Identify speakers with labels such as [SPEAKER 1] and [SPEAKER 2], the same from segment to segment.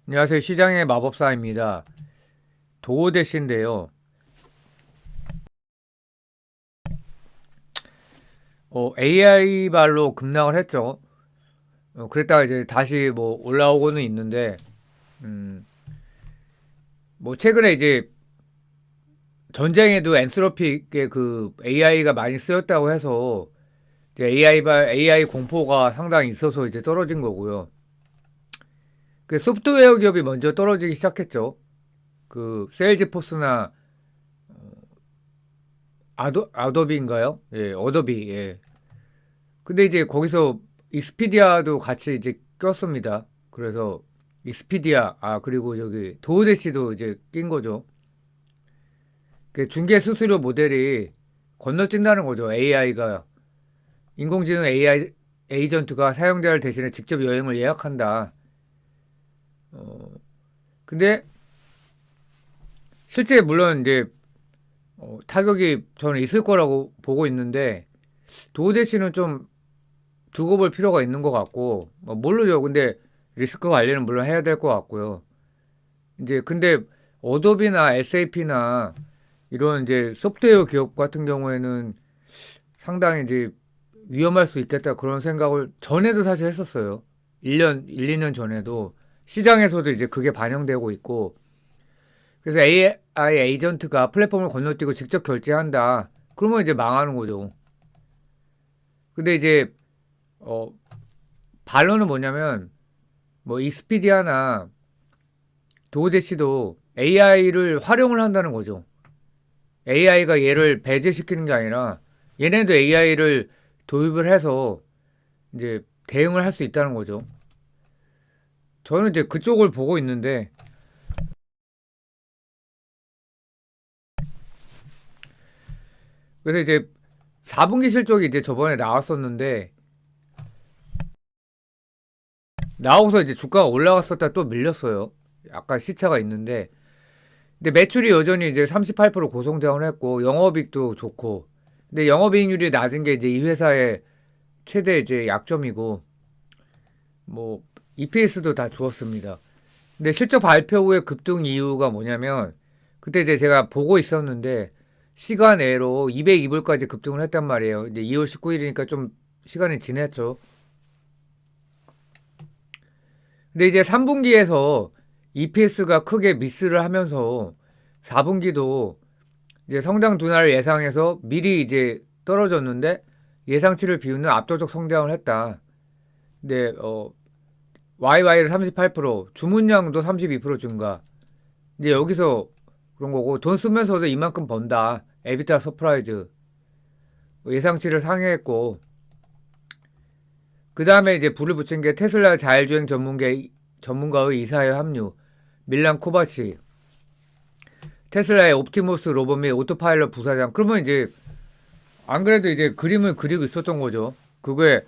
[SPEAKER 1] 안녕하세요. 시장의 마법사입니다. 도어대시인데요. AI 발로 급락을 했죠. 그랬다가 이제 다시 뭐 올라오고는 있는데, 음, 뭐 최근에 이제 전쟁에도 엔트로피의 그 AI가 많이 쓰였다고 해서 이제 AI 공포가 상당히 있어서 이제 떨어진 거고요. 그 소프트웨어 기업이 먼저 떨어지기 시작했죠. 그 세일즈포스나 아도비인가요? 예, 어도비. 예. 근데 이제 거기서 익스피디아도 같이 이제 꼈습니다. 그래서 익스피디아, 그리고 저기 도어대시도 이제 낀 거죠. 그 중개 수수료 모델이 건너뛴다는 거죠. AI가. 인공지능 AI 에이전트가 사용자를 대신해 직접 여행을 예약한다. 어, 근데 실제 물론 이제 타격이 저는 있을 거라고 보고 있는데 도어대시는 좀 두고 볼 필요가 있는 것 같고, 모르죠. 근데 리스크 관리는 물론 해야 될 것 같고요. 이제 근데 어도비나 SAP나 이런 이제 소프트웨어 기업 같은 경우에는 상당히 이제 위험할 수 있겠다 그런 생각을 전에도 사실 했었어요. 1년, 1, 2년 전에도 시장에서도 이제 그게 반영되고 있고 그래서 AI 에이전트가 플랫폼을 건너뛰고 직접 결제한다. 그러면 이제 망하는 거죠. 근데 이제 어 반론은 뭐냐면 뭐 익스피디아나 도어대시도 AI를 활용을 한다는 거죠. AI가 얘를 배제시키는 게 아니라 얘네도 AI를 도입을 해서 이제 대응을 할 수 있다는 거죠. 저는 이제 그쪽을 보고 있는데 그래서 이제 4분기 실적이 이제 저번에 나왔었는데 나오고서 이제 주가가 올라갔었다 또 밀렸어요. 약간 시차가 있는데 근데 매출이 여전히 이제 38% 고성장을 했고 영업이익도 좋고 근데 영업이익률이 낮은 게 이제 이 회사의 최대 이제 약점이고 뭐 EPS도 다 좋았습니다. 근데 실적 발표 후에 급등 이유가 뭐냐면 그때 이제 제가 보고 있었는데 시간외로 202불까지 급등을 했단 말이에요. 이제 2월 19일이니까 좀 시간이 지났죠. 근데 이제 3분기에서 EPS가 크게 미스를 하면서 4분기도 이제 성장 둔화를 예상해서 미리 이제 떨어졌는데 예상치를 비우는 압도적 성장을 했다. 근데 YY를 38%, 주문량도 32% 증가. 이제 여기서 그런 거고 돈 쓰면서도 이만큼 번다. 에비타 서프라이즈 예상치를 상회했고 그 다음에 이제 불을 붙인 게 테슬라 자율주행 전문가의 이사회 합류 밀란 코바치 테슬라의 옵티무스 로봇 및 오토파일럿 부사장 그러면 이제 안 그래도 이제 그림을 그리고 있었던 거죠. 그게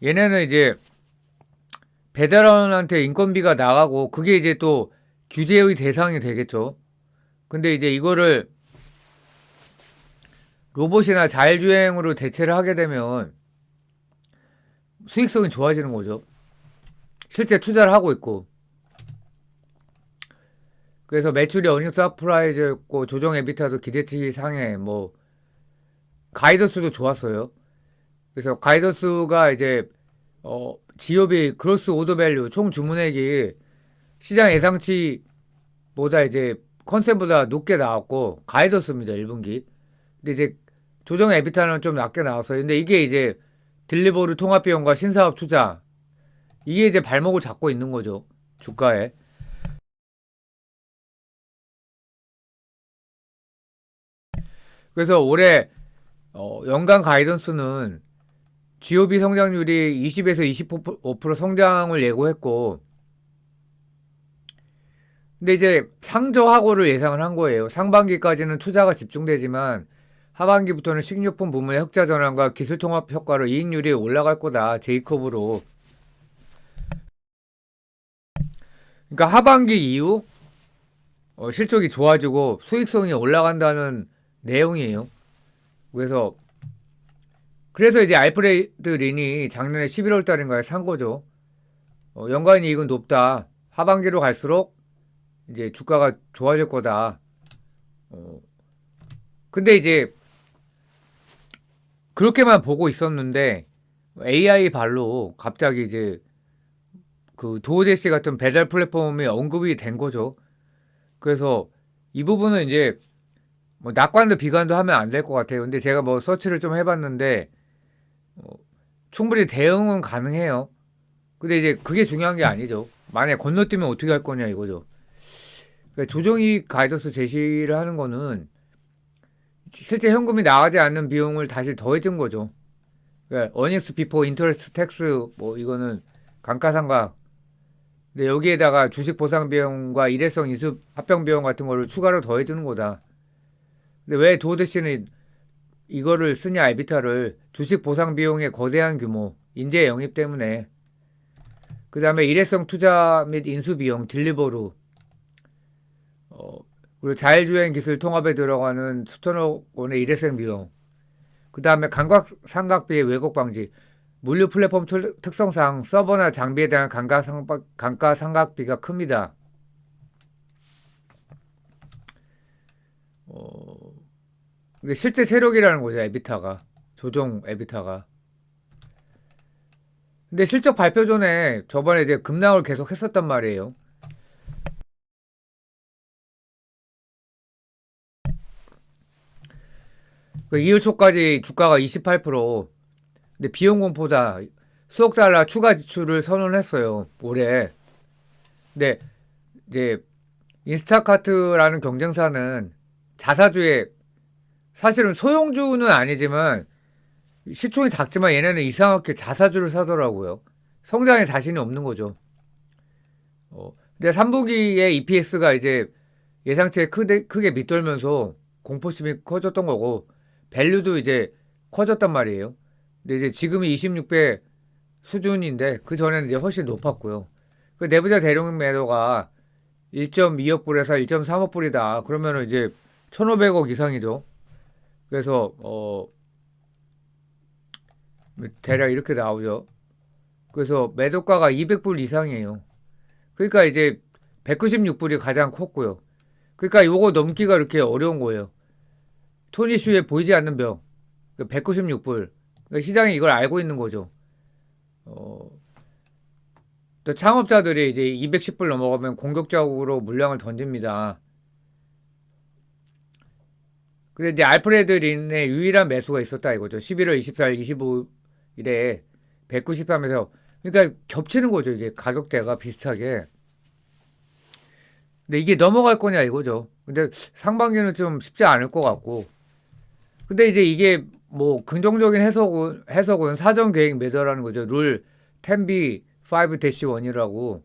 [SPEAKER 1] 얘네는 이제 배달원한테 인건비가 나가고 그게 이제 또 규제의 대상이 되겠죠. 근데 이제 이거를 로봇이나 자율주행으로 대체를 하게 되면 수익성이 좋아지는 거죠. 실제 투자를 하고 있고. 그래서 매출이 어닝 서프라이즈였고 조정 에비타도 기대치 상해 뭐 가이던스도 좋았어요. 그래서 가이던스가 이제 지오비 그로스 오더 밸류 총 주문액이 시장 예상치보다 이제 컨셉보다 높게 나왔고 가이던스입니다 1분기. 근데 이제 조정 에비타는 좀 낮게 나왔어요. 근데 이게 이제 딜리버리 통합 비용과 신사업 투자 이게 이제 발목을 잡고 있는 거죠 주가에. 그래서 올해 연간 가이던스는 GOP 성장률이 20에서 25% 성장을 예고했고 근데 이제 상저하고를 예상을 한 거예요. 상반기까지는 투자가 집중되지만 하반기부터는 식료품 부문의 흑자 전환과 기술 통합 효과로 이익률이 올라갈 거다. 제이콥으로. 그러니까 하반기 이후 실적이 좋아지고 수익성이 올라간다는 내용이에요. 그래서 이제 알프레드 린이 작년에 11월 달인가에 산 거죠. 연간 이익은 높다. 하반기로 갈수록 이제 주가가 좋아질 거다. 어, 근데 이제 그렇게만 보고 있었는데 AI 발로 갑자기 이제 그 도어대시 같은 배달 플랫폼이 언급이 된 거죠. 그래서 이 부분은 이제 뭐 낙관도 비관도 하면 안 될 것 같아요. 근데 제가 뭐 서치를 좀 해봤는데 어, 충분히 대응은 가능해요. 근데 이제 그게 중요한 게 아니죠. 만약에 건너뛰면 어떻게 할 거냐 이거죠. 그러니까 조정이익 가이더스 제시를 하는 거는 실제 현금이 나가지 않는 비용을 다시 더해준 거죠. 그러니까 어닝스 비포 인터레스트 텍스 뭐 이거는 감가상각. 근데 여기에다가 주식 보상 비용과 일회성 인수 합병 비용 같은 거를 추가로 더해주는 거다. 근데 왜 도드 씨는 이거를 쓰냐 에비타를 주식 보상 비용의 거대한 규모, 인재 영입 때문에 그 다음에 일회성 투자 및 인수 비용, 딜리버루 어, 그리고 자율주행 기술 통합에 들어가는 수천억 원의 일회성 비용 그 다음에 감가상각비의 왜곡 방지 물류 플랫폼 특성상 서버나 장비에 대한 감가상각비가 큽니다. 어, 이게 실제 세력이라는 거죠, 에비타가. 조종 에비타가. 근데 실적 발표 전에 저번에 이제 급락을 계속 했었단 말이에요. 그 이일 초까지 주가가 28%. 근데 비용 공포다. 수억 달러 추가 지출을 선언했어요. 올해. 근데 이제 인스타카트라는 경쟁사는 자사주의 사실은 소형주는 아니지만 시총이 작지만 얘네는 이상하게 자사주를 사더라고요. 성장에 자신이 없는 거죠. 근데 3분기에 EPS가 이제 예상치에 크게 밑돌면서 공포심이 커졌던 거고 밸류도 이제 커졌단 말이에요. 근데 이제 지금이 26배 수준인데 그 전에는 이제 훨씬 높았고요. 그 내부자 대량 매도가 1.2억 불에서 1.3억 불이다. 그러면은 이제 1,500억 이상이죠. 그래서 대략 이렇게 나오죠. 그래서 매도가가 200불 이상이에요. 그러니까 이제 196불이 가장 컸고요. 그러니까 요거 넘기가 이렇게 어려운 거예요. 톤이슈에 보이지 않는 벽. 196불. 그러니까 시장이 이걸 알고 있는 거죠. 어, 또 창업자들이 이제 210불 넘어가면 공격적으로 물량을 던집니다. 근데 이제 알프레드 린의 유일한 매수가 있었다 이거죠. 11월 24일, 25일에 193에서 그러니까 겹치는 거죠. 이게 가격대가 비슷하게. 근데 이게 넘어갈 거냐 이거죠. 근데 상반기는 좀 쉽지 않을 것 같고. 근데 이제 이게 뭐 긍정적인 해석은 사전 계획 매도라는 거죠. 룰 10B 5-1이라고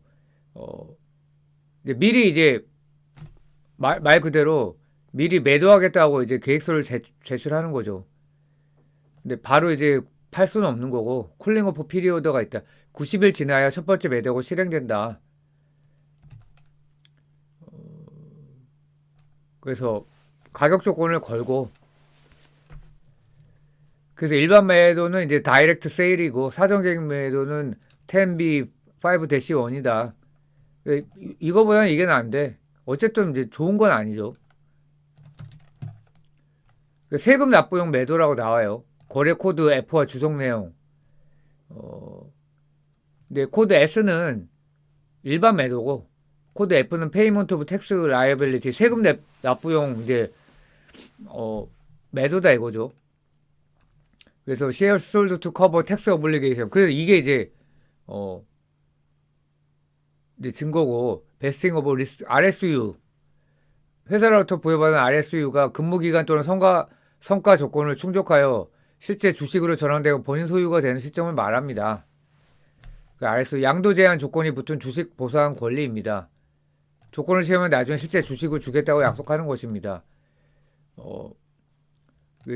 [SPEAKER 1] 이제 미리 이제 말 그대로 미리 매도하겠다고 이제 계획서를 제출하는 거죠. 근데 바로 이제 팔 수는 없는 거고 쿨링오프 피리오더가 있다. 90일 지나야 첫 번째 매도가 실행된다. 그래서 가격 조건을 걸고 그래서 일반 매도는 이제 다이렉트 세일이고 사전 계획 매도는 10B 5-1이다. 이거보다는 이게 나은데 어쨌든 이제 좋은 건 아니죠. 세금 납부용 매도라고 나와요. 거래 코드 F와 주석 내용. 어, 근데 코드 S는 일반 매도고 코드 F는 페이먼트 오브 텍스 라이어빌리티 세금 납부용 이제 어, 매도다 이거죠. 그래서 shares sold to cover tax obligation. 그래서 이게 어 이제 증거고 vesting of risk RSU 회사로부터 부여받은 RSU가 근무기간 또는 성과 조건을 충족하여 실제 주식으로 전환되고 본인 소유가 되는 시점을 말합니다. 그 RSU 양도 제한 조건이 붙은 주식 보상 권리입니다. 조건을 채우면 나중에 실제 주식을 주겠다고 약속하는 것입니다.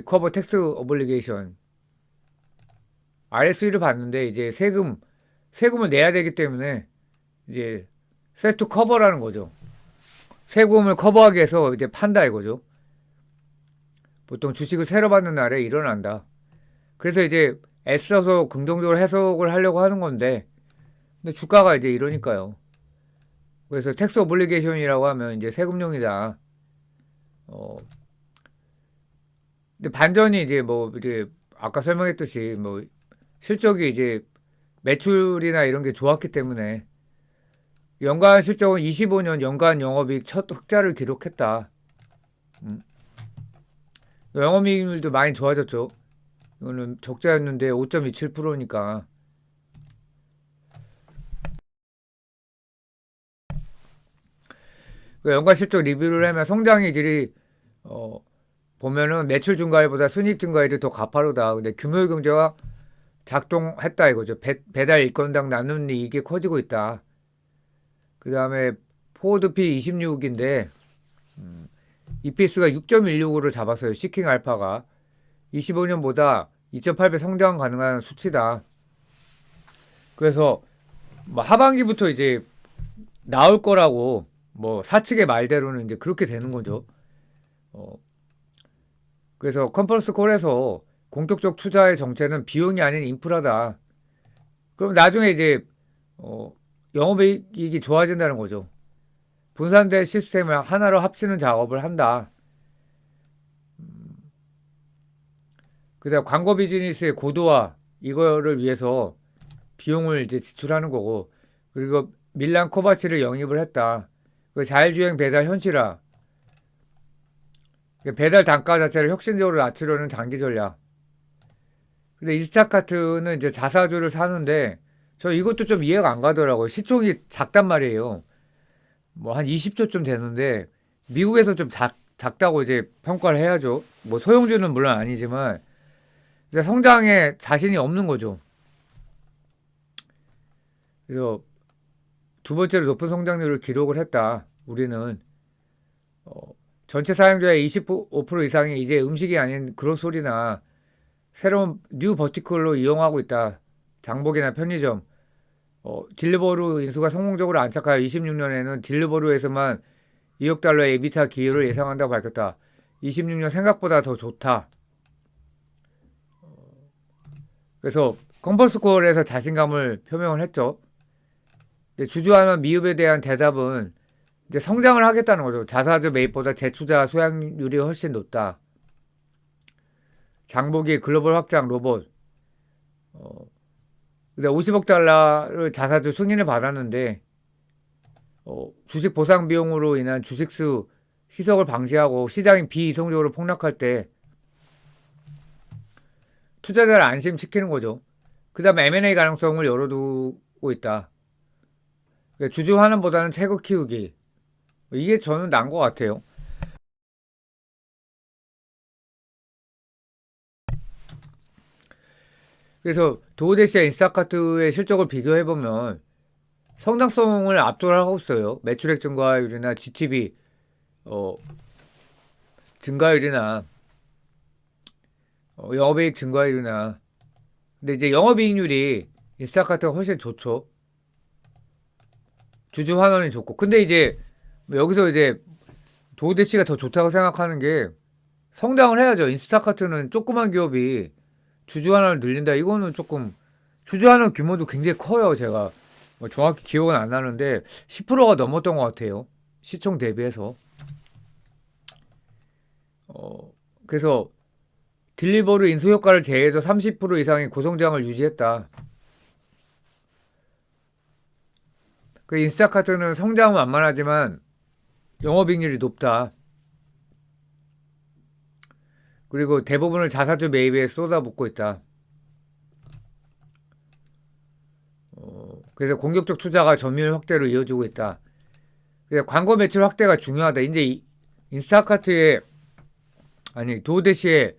[SPEAKER 1] 커버 텍스 오블리게이션 RSU를 받는데 이제 세금을 내야 되기 때문에 이제 세트 커버라는 거죠. 세금을 커버하기 위해서 이제 판다 이거죠. 보통 주식을 새로 받는 날에 일어난다. 그래서 이제 애써서 긍정적으로 해석을 하려고 하는 건데 근데 주가가 이제 이러니까요. 그래서 텍스 오블리게이션이라고 하면 이제 세금용이다. 어, 근데 반전이 이제 뭐 이제 아까 설명했듯이 뭐 실적이 이제 매출이나 이런 게 좋았기 때문에 연간 실적은 25년 연간 영업이익 첫 흑자를 기록했다. 음. 영업이익률도 많이 좋아졌죠. 이거는 적자였는데 5.27%니까. 연간 실적 리뷰를 하면 성장의 질이 어, 보면은 매출 증가율보다 순이익 증가율이 더 가파르다. 근데 규모 경제와 작동했다 이거죠. 배달 일건당 나누는 이익이 커지고 있다. 그 다음에 포워드 P 26인데 EPS가 6.16으로 잡았어요. 시킹 알파가 25년보다 2.8배 성장 가능한 수치다. 그래서 뭐 하반기부터 이제 나올 거라고 뭐 사측의 말대로는 이제 그렇게 되는 거죠. 어, 그래서 컨퍼런스 콜에서 공격적 투자의 정체는 비용이 아닌 인프라다. 그럼 나중에 이제 어, 영업이익이 좋아진다는 거죠. 분산된 시스템을 하나로 합치는 작업을 한다. 그다음 광고 비즈니스의 고도화 이거를 위해서 비용을 이제 지출하는 거고 그리고 밀란 코바치를 영입을 했다. 그 자율주행 배달 현실화 배달 단가 자체를 혁신적으로 낮추려는 장기 전략. 근데 인스타카트는 이제 자사주를 사는데 저 이것도 좀 이해가 안 가더라고요. 시총이 작단 말이에요. 뭐 한 20조쯤 되는데 미국에서 좀 작다고 이제 평가를 해야죠. 뭐 소형주는 물론 아니지만 성장에 자신이 없는 거죠. 그래서 두 번째로 높은 성장률을 기록을 했다. 우리는 어, 전체 사용자의 25% 이상이 이제 음식이 아닌 그로소리나 새로운 뉴 버티컬로 이용하고 있다. 장복이나 편의점. 딜리버루 인수가 성공적으로 안착하여 26년에는 딜리버루에서만 2억 달러의 에비타 기여를 예상한다고 밝혔다. 26년 생각보다 더 좋다. 그래서 컨퍼스콜에서 자신감을 표명을 했죠. 주주하는 미흡에 대한 대답은 이제 성장을 하겠다는 거죠. 자사주 매입보다 재투자 수익률이 훨씬 높다. 장보기 글로벌 확장 로봇. 어, 근데 50억 달러를 자사주 승인을 받았는데 주식 보상 비용으로 인한 주식수 희석을 방지하고 시장이 비이성적으로 폭락할 때 투자자를 안심시키는 거죠. 그 다음에 M&A 가능성을 열어두고 있다. 그러니까 주주 환원보다는 채거 키우기. 이게 저는 난 것 같아요. 그래서 도어대시와 인스타카트의 실적을 비교해보면 성장성을 압도하고 있어요. 매출액 증가율이나 GTV 어, 증가율이나 영업이익 증가율이나 근데 이제 영업이익률이 인스타카트가 훨씬 좋죠. 주주 환원이 좋고 근데 이제 여기서 이제 도어대시가 더 좋다고 생각하는 게 성장을 해야죠. 인스타카트는 조그만 기업이 주주 환원을 늘린다. 이거는 조금 주주 환원 규모도 굉장히 커요. 제가 뭐 정확히 기억은 안 나는데 10%가 넘었던 것 같아요. 시총 대비해서. 어, 그래서 딜리버리 인수 효과를 제외해서 30% 이상의 고성장을 유지했다. 그 인스타카트는 성장은 완만하지만 영업이익률이 높다. 그리고 대부분을 자사주 매입에 쏟아붓고 있다. 그래서 공격적 투자가 점유율 확대로 이어지고 있다. 그래서 광고 매출 확대가 중요하다. 이제 인스타카트의 아니 도어대시의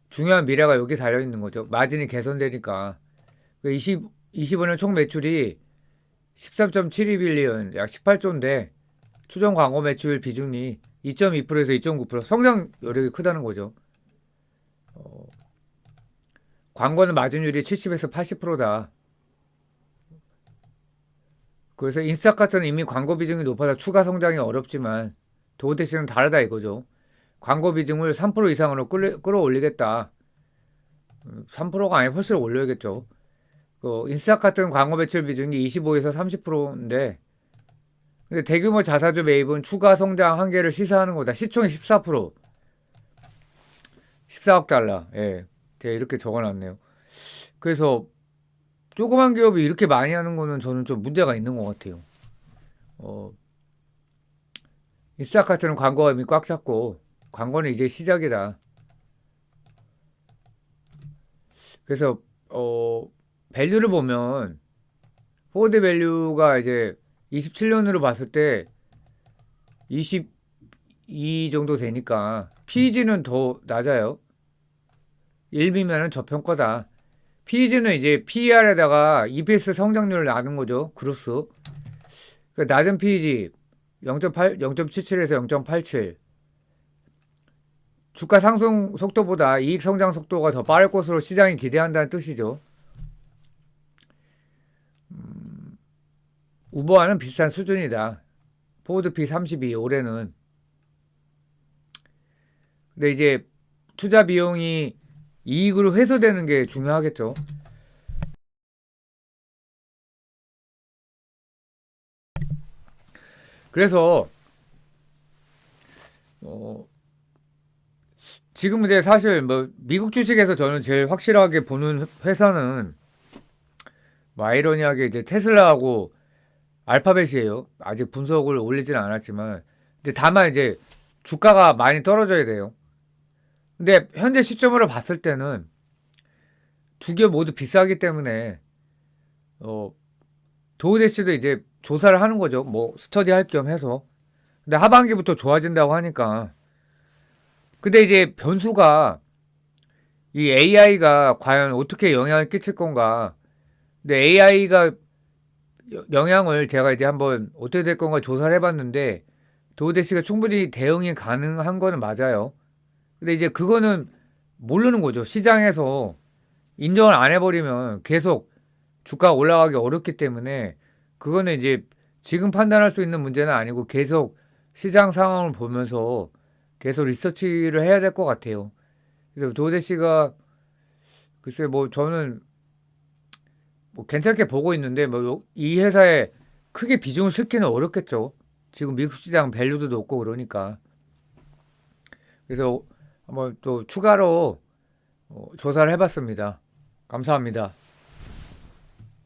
[SPEAKER 1] 중요한 미래가 여기 달려 있는 거죠. 마진이 개선되니까. 25년 총 매출이 13.72빌리언, 약 18조인데 추정 광고 매출 비중이 2.2%에서 2.9% 성장 여력이 크다는 거죠. 광고는 마진율이 70에서 80%다. 그래서 인스타카트는 이미 광고 비중이 높아서 추가 성장이 어렵지만 도어대시는 다르다 이거죠. 광고 비중을 3% 이상으로 끌어올리겠다. 3%가 아니라 훨씬 올려야겠죠. 인스타카트는 광고 매출 비중이 25에서 30%인데 근데 대규모 자사주 매입은 추가 성장 한계를 시사하는 거다. 시총이 14%, 14억 달러. 예, 제가 이렇게 적어놨네요. 그래서 조그만 기업이 이렇게 많이 하는 거는 저는 좀 문제가 있는 것 같아요. 어, 인스타카트는 광고가 이미 꽉 찼고 광고는 이제 시작이다. 그래서 밸류를 보면 포워드 밸류가 이제 27년으로 봤을 때 22 정도 되니까 PEG는 더 낮아요. 1비면은 저평가다. PEG는 이제 PER에다가 EPS 성장률을 나눈 거죠. 그로스. 그러니까 낮은 PEG 0.8, 0.77에서 0.87. 주가 상승 속도보다 이익 성장 속도가 더 빠를 것으로 시장이 기대한다는 뜻이죠. 우버와는 비슷한 수준이다. 포워드 P 32 올해는. 근데 이제 투자 비용이 이익으로 회수되는 게 중요하겠죠. 그래서 어, 지금 이제 사실 뭐 미국 주식에서 저는 제일 확실하게 보는 회사는 뭐 아이러니하게 이제 테슬라하고 알파벳이에요. 아직 분석을 올리지는 않았지만, 근데 다만 이제 주가가 많이 떨어져야 돼요. 근데 현재 시점으로 봤을 때는 두 기업 모두 비싸기 때문에 어, 도우대시도 이제 조사를 하는 거죠. 뭐 스터디 할 겸 해서. 근데 하반기부터 좋아진다고 하니까. 근데 이제 변수가 이 AI가 과연 어떻게 영향을 끼칠 건가. 근데 AI가 영향을 제가 이제 한번 어떻게 될 건가 조사를 해봤는데 도우대시가 충분히 대응이 가능한 거는 맞아요. 근데 이제 그거는 모르는 거죠. 시장에서 인정을 안 해버리면 계속 주가가 올라가기 어렵기 때문에 그거는 이제 지금 판단할 수 있는 문제는 아니고 계속 시장 상황을 보면서 계속 리서치를 해야 될 것 같아요. 그래서 도대 씨가 글쎄 뭐 저는 뭐 괜찮게 보고 있는데 뭐 이 회사에 크게 비중을 싣기는 어렵겠죠. 지금 미국 시장 밸류도 높고 그러니까. 그래서 한번 또 추가로 조사를 해봤습니다. 감사합니다.